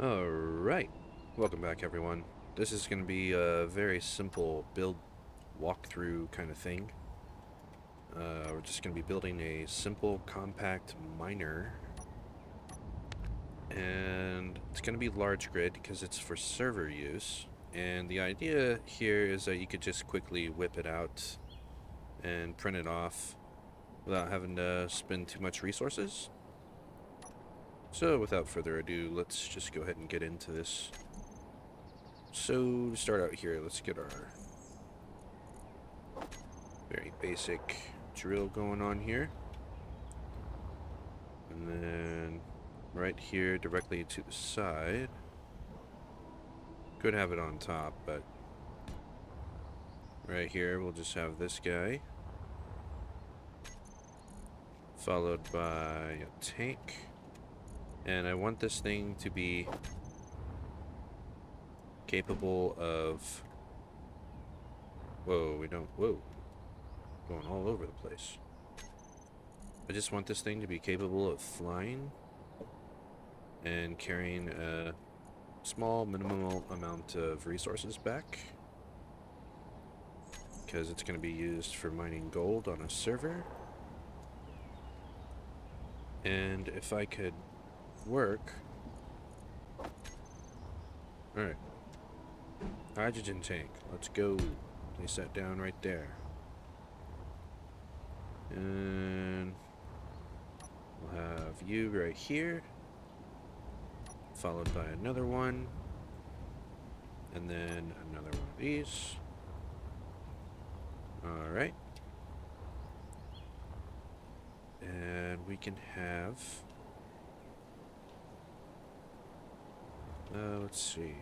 Alright, welcome back everyone. This is going to be a very simple build walkthrough kind of thing. We're just going to be building a simple compact miner. And it's going to be large grid because it's for server use. And the idea here is that you could just quickly whip it out and print it off without having to spend too much resources. So without further ado, let's just go ahead and get into this. So to start out here, let's get our very basic drill going on here. And then right here directly to the side. Could have it on top, but right here we'll just have this guy. Followed by a tank. And I want this thing to be capable of... Whoa, going all over the place. I just want this thing to be capable of flying and carrying a small minimal amount of resources back, because it's going to be used for mining gold on a server. And if I could work... Alright. Hydrogen tank. Let's go. Place that down right there. And we'll have you right here. Followed by another one. And then another one of these. Alright. And we can have... let's see.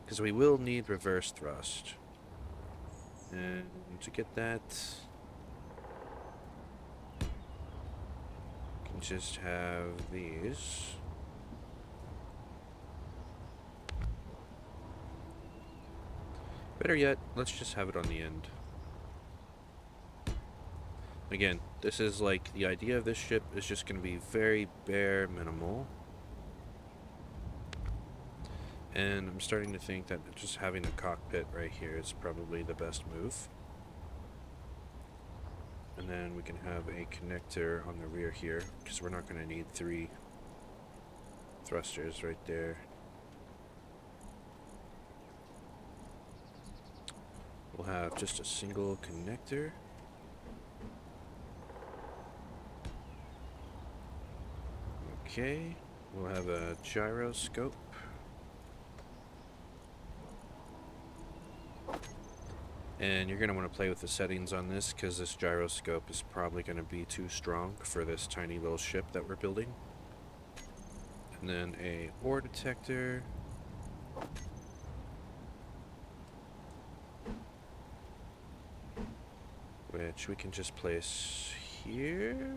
Because we will need reverse thrust. And to get that, we can just have these. Better yet, let's just have it on the end. Again, this is like, the idea of this ship is just going to be very bare minimal. And I'm starting to think that just having a cockpit right here is probably the best move. And then we can have a connector on the rear here, because we're not going to need 3 thrusters right there. We'll have just a single connector. Okay, we'll have a gyroscope. And you're going to want to play with the settings on this, because this gyroscope is probably going to be too strong for this tiny little ship that we're building. And then a ore detector. Which we can just place here.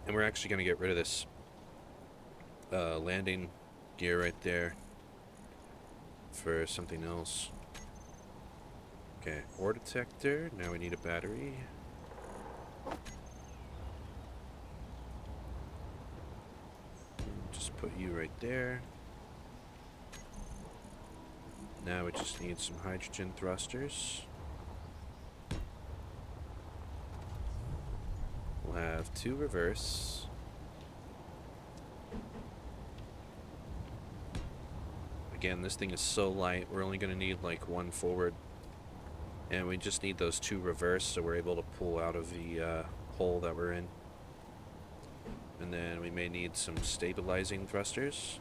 And we're actually going to get rid of this landing gear right there for something else. Okay, ore detector. Now we need a battery. Just put you right there. Now we just need some hydrogen thrusters. We'll have 2 reverse. Again, this thing is so light, we're only going to need like 1 forward. And we just need those 2 reverse so we're able to pull out of the hole that we're in. And then we may need some stabilizing thrusters.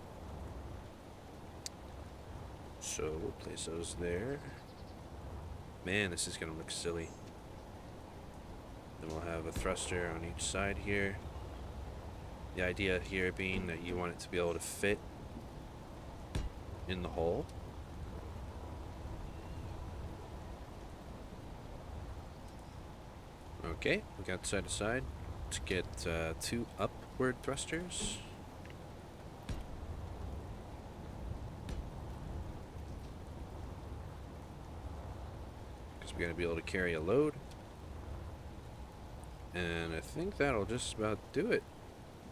So we'll place those there. Man, this is going to look silly. Then we'll have a thruster on each side here. The idea here being that you want it to be able to fit in the hole. Okay, we got side to side. Let's get 2 upward thrusters. Because we're going to be able to carry a load. And I think that'll just about do it.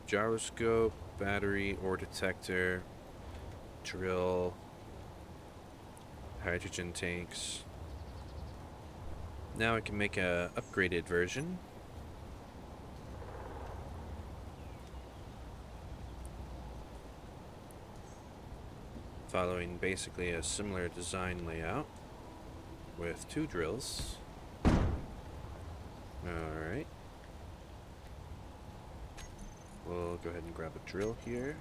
Gyroscope, battery, ore detector, drill, hydrogen tanks. Now I can make a upgraded version. Following basically a similar design layout with 2 drills. Alright. We'll go ahead and grab a drill here.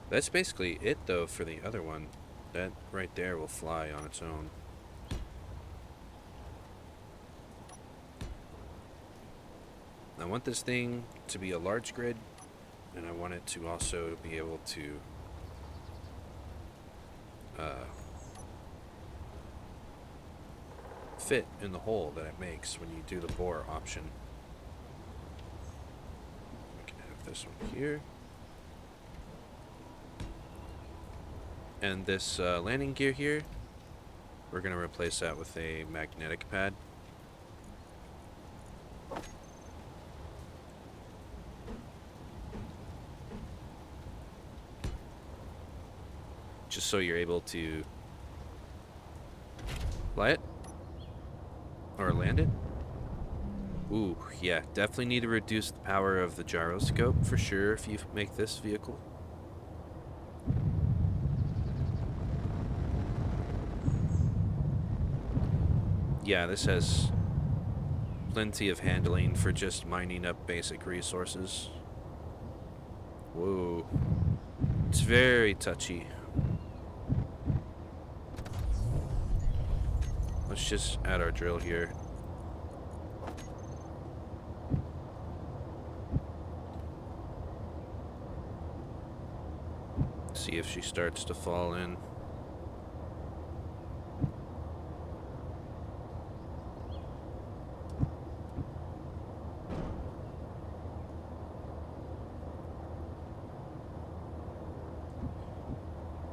That's basically it though for the other one. That right there will fly on its own. I want this thing to be a large grid, and I want it to also be able to fit in the hole that it makes when you do the bore option. We can have this one here. And this landing gear here, we're going to replace that with a magnetic pad. Just so you're able to fly it or land it. Ooh, yeah, definitely need to reduce the power of the gyroscope for sure if you make this vehicle. Yeah, this has plenty of handling for just mining up basic resources. Whoa. It's very touchy. Let's just add our drill here. See if she starts to fall in.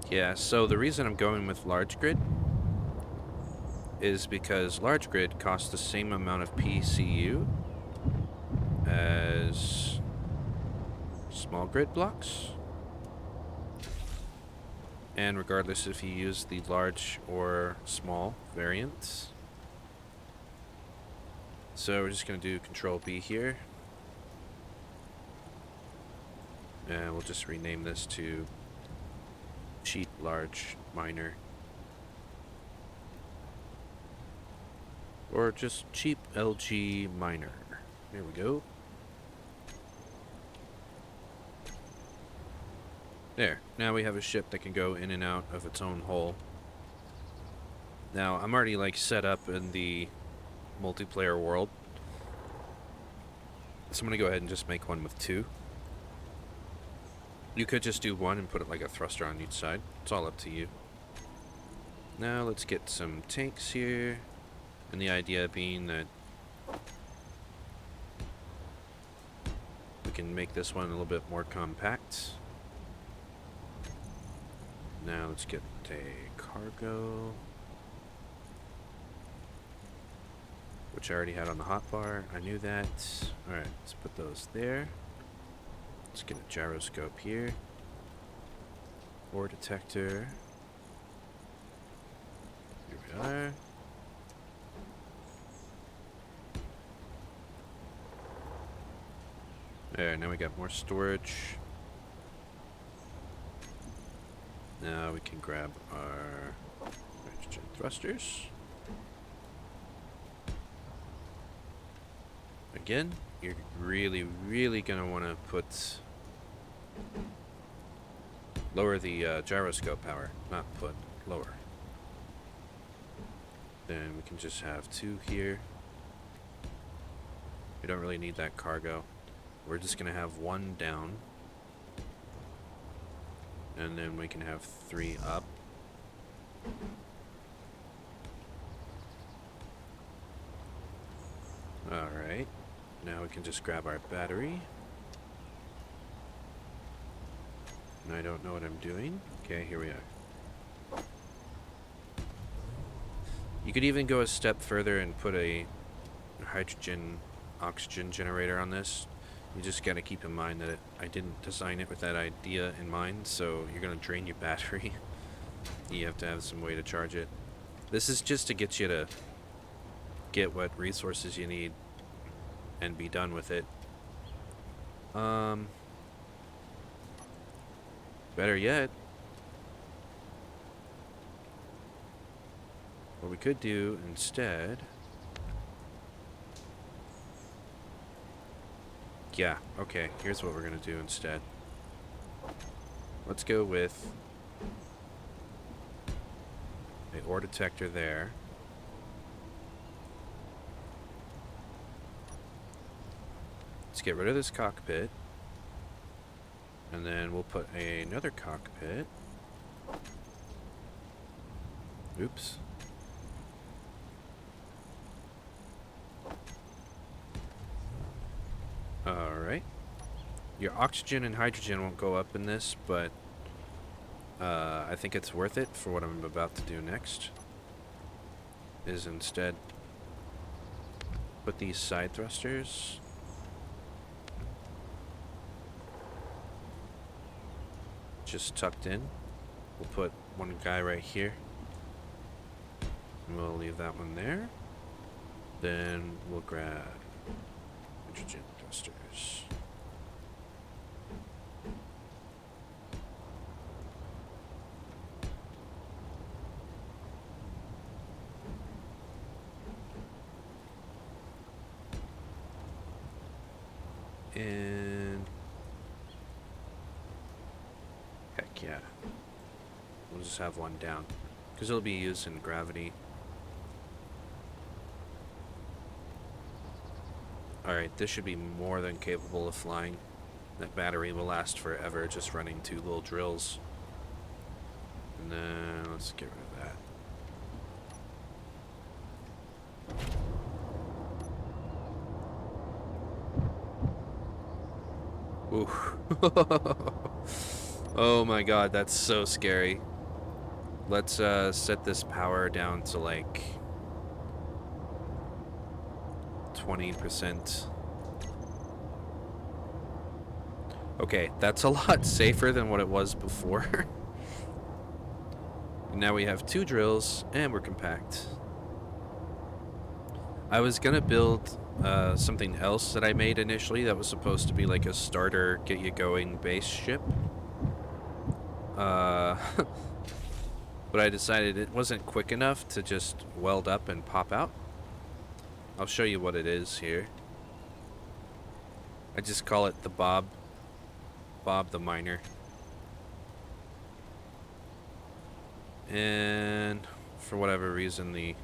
Yeah, so the reason I'm going with large grid is because large grid costs the same amount of PCU as small grid blocks. And regardless if you use the large or small variants. So we're just going to do Control B here. And we'll just rename this to cheap large miner. Or just cheap LG miner. There we go. There. Now we have a ship that can go in and out of its own hole. Now, I'm already like set up in the multiplayer world. So I'm going to go ahead and just make one with 2. You could just do 1 and put it like a thruster on each side. It's all up to you. Now let's get some tanks here. And the idea being that we can make this one a little bit more compact. Now let's get a cargo, which I already had on the hotbar. I knew that. Alright, let's put those there. Let's get a gyroscope here. Ore detector. Here we are. There, now we got more storage. Now we can grab our hydrogen thrusters. Again, you're really gonna want to lower the gyroscope power, not lower. Then we can just have 2 here. We don't really need that cargo. We're just gonna have 1 down. And then we can have 3 up. Alright. Now we can just grab our battery. And I don't know what I'm doing. Okay, here we are. You could even go a step further and put a hydrogen oxygen generator on this. You just gotta keep in mind that I didn't design it with that idea in mind, so you're gonna drain your battery. You have to have some way to charge it. This is just to get you to get what resources you need and be done with it. Better yet, what we could do instead... Yeah, okay, here's what we're gonna do instead. Let's go with a ore detector there. Let's get rid of this cockpit. And then we'll put another cockpit. Oops. Alright. Your oxygen and hydrogen won't go up in this, but I think it's worth it for what I'm about to do next. Is instead put these side thrusters just tucked in. We'll put one guy right here. And we'll leave that one there. Then we'll grab hydrogen thrusters. And heck yeah, we'll just have one down because it'll be used in gravity. Alright, this should be more than capable of flying. That battery will last forever just running 2 little drills. And then let's get rid of that. Ooh. Oh my god, that's so scary. Let's set this power down to like 20%. Okay, that's a lot safer than what it was before. Now we have 2 drills and we're compact. I was gonna build something else that I made initially that was supposed to be like a starter, get you going base ship. But I decided it wasn't quick enough to just weld up and pop out. I'll show you what it is here. I just call it the Bob the Miner. And for whatever reason the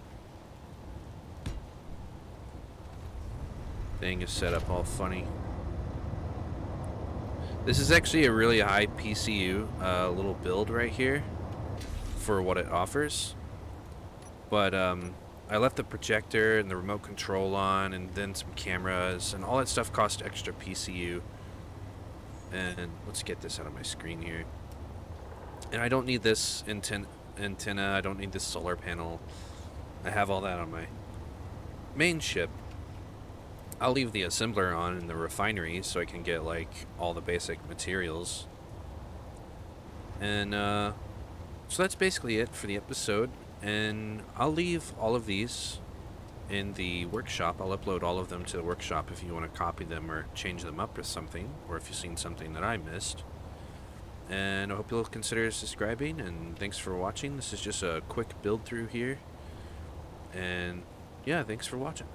thing is set up all funny. This is actually a really high PCU little build right here for what it offers. But I left the projector and the remote control on, and then some cameras, and all that stuff cost extra PCU. And let's get this out of my screen here. And I don't need this antenna, I don't need this solar panel. I have all that on my main ship. I'll leave the assembler on in the refinery so I can get like all the basic materials. And so that's basically it for the episode. And I'll leave all of these in the workshop. I'll upload all of them to the workshop if you want to copy them or change them up with something, or if you've seen something that I missed. And I hope you'll consider subscribing, and thanks for watching. This is just a quick build through here. And yeah, thanks for watching.